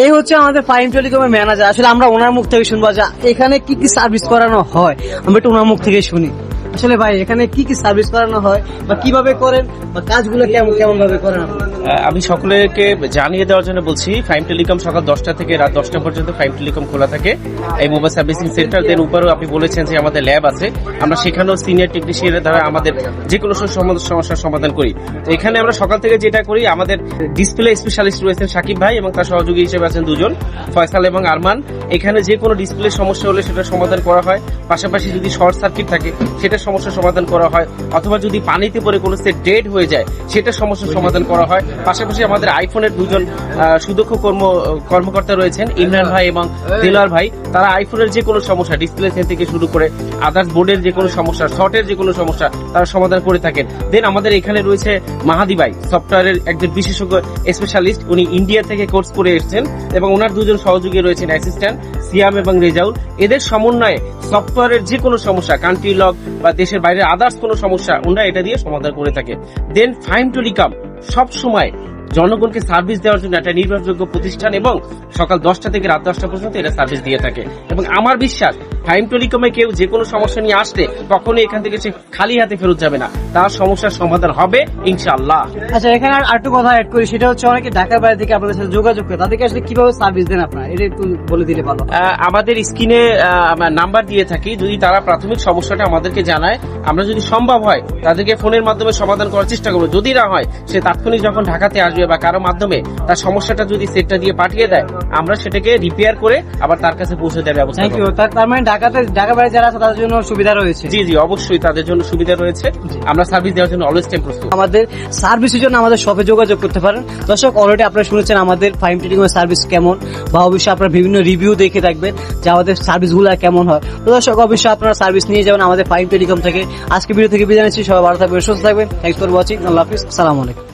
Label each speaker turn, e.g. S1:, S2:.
S1: এই হচ্ছে আমাদের ফাইম টেলিকমের ম্যানেজার। আসলে আমরা ওনার মুখ থেকে শুনবো যে এখানে কি কি সার্ভিস করানো হয়, আমরা একটু ওনার মুখ থেকে শুনি। আসলে ভাই এখানে কি কি সার্ভিস করানো হয় বা কিভাবে করেন বা কাজগুলো কেমন কেমন ভাবে করেন আপনি?
S2: আমি সকলকে জানিয়ে দেওয়ার জন্য বলছি, ফাইম টেলিকম সকাল 10টা থেকে রাত 10টা পর্যন্ত ফাইম টেলিকম খোলা থাকে। এই মোবাইল সার্ভিসিং সেন্টার দের উপরেও আপনি বলেছেন যে আমাদের ল্যাব আছে, আমরা সেখানেও সিনিয়র টেকনিশিয়ানের দ্বারা আমাদের যে কোনো সমস্যার সমাধান করি। তো এখানে আমরা সকাল থেকে যেটা করি, আমাদের ডিসপ্লে স্পেশালিস্ট রয়েছেন সাকিব ভাই এবং তার সহযোগী হিসেবে আছেন দুজন, ফয়সাল এবং আরমান। এখানে যে কোনো ডিসপ্লে সমস্যা হলে সেটা সমাধান করা হয়, পাশাপাশি যদি শর্ট সার্কিট থাকে সেটা সমস্যার সমাধান করা হয়, অথবা যদি পানিতে পড়ে কোনো সেট ডেড হয়ে যায় সেটা সমস্যার সমাধান করা হয়। পাশাপাশি আমাদের আইফোনের দুজন সুদক্ষ কর্মকর্তা রয়েছেন, ইমরান ভাই এবং দিলার ভাই। তারা আইফোনের যে কোনো সমস্যা, ডিসপ্লে থেকে শুরু করে আদার্স বোর্ডের যে কোনো সমস্যা, শর্টের যে কোনো সমস্যা তারা সমাধান করে থাকেন। দেন আমাদের এখানে রয়েছে মাহাদি ভাই, সফটওয়্যারের একজন বিশেষজ্ঞ স্পেশালিস্ট, উনি ইন্ডিয়া থেকে কোর্স করে এসেছেন এবং ওনার দুজন সহযোগী রয়েছেন অ্যাসিস্ট্যান্ট সিয়াম এবং রেজাউল। এদের সমন্বয়ে সফটওয়্যারের যে কোনো সমস্যা, কান্ট্রি লক বা দেশের বাইরে আদার্স কোনো সমস্যা ওনারা এটা দিয়ে সমাধান করে থাকে। দেন ফাইম টেলিকম সব সময় জনগণকে সার্ভিস দেওয়ার জন্য একটা নির্ভরযোগ্য প্রতিষ্ঠান এবং সকাল 10টা থেকে রাত 10টা পর্যন্ত এটা সার্ভিস দিয়ে থাকে। এবং আমার বিশ্বাস, ফাইম টেলিকমে কেউ যে কোনো সমস্যা নিয়ে আসলে কখনোই এখান থেকে সে খালি হাতে ফেরত যাবে না, তার সমস্যার সমাধান হবে ইনশাআল্লাহ।
S1: আচ্ছা, এখানে আর একটু কথা অ্যাড করি, সেটা হচ্ছে অনেকে ঢাকার বাইরে থেকে আপনাদের সাথে যোগাযোগ করে, তাদেরকে আসলে কিভাবে সার্ভিস দেন আপনারা, এটা একটু বলে দিলে ভালো।
S2: আমাদের স্ক্রিনে নাম্বার দিয়ে থাকি, যদি তারা প্রাথমিক সমস্যাটা আমাদেরকে জানায়, আমরা যদি সম্ভব হয় তাদেরকে ফোনের মাধ্যমে সমাধান করার চেষ্টা করবো। যদি না হয়, সে তাৎক্ষণিক যখন ঢাকাতে আসবে বা কারো মাধ্যমে তার সমস্যাটা যদি সেটটা দিয়ে পাঠিয়ে দেয়, আমরা সেটাকে রিপেয়ার করে আবার তার কাছে পৌঁছে দেওয়ার ব্যবস্থা
S1: থ্যাংক ইউ।
S2: করব।
S1: তার মানে ঢাকা বাইরে যারা আছে তাদের জন্য সুবিধা রয়েছে।
S2: জি জি, অবশ্যই তাদের জন্য সুবিধা রয়েছে, আমরা সার্ভিস দেওয়ার জন্য অলওয়েজ টাইম প্রস্তুত।
S1: আমাদের সার্ভিসের জন্য আমাদের শপে যোগাযোগ করতে পারেন। দর্শক, অলরেডি আপনারা শুনেছেন আমাদের ফাইম টেলিকমের সার্ভিস কেমন, বা অবশ্যই আপনারা বিভিন্ন রিভিউ দেখে রাখবেন যে আমাদের সার্ভিসগুলো কেমন হয়। তো দর্শক, অবশ্যই আপনারা সার্ভিস নিয়ে যাবেন আমাদের ফাইম টেলিকম থেকে। আজকে ভিডিও থেকে বিদায় নিচ্ছি, সবাই ভালো থাকবেন, সুস্থ থাকবেন। Thanks for watching. আল্লাহ হাফিজ, আসসালামু আলাইকুম।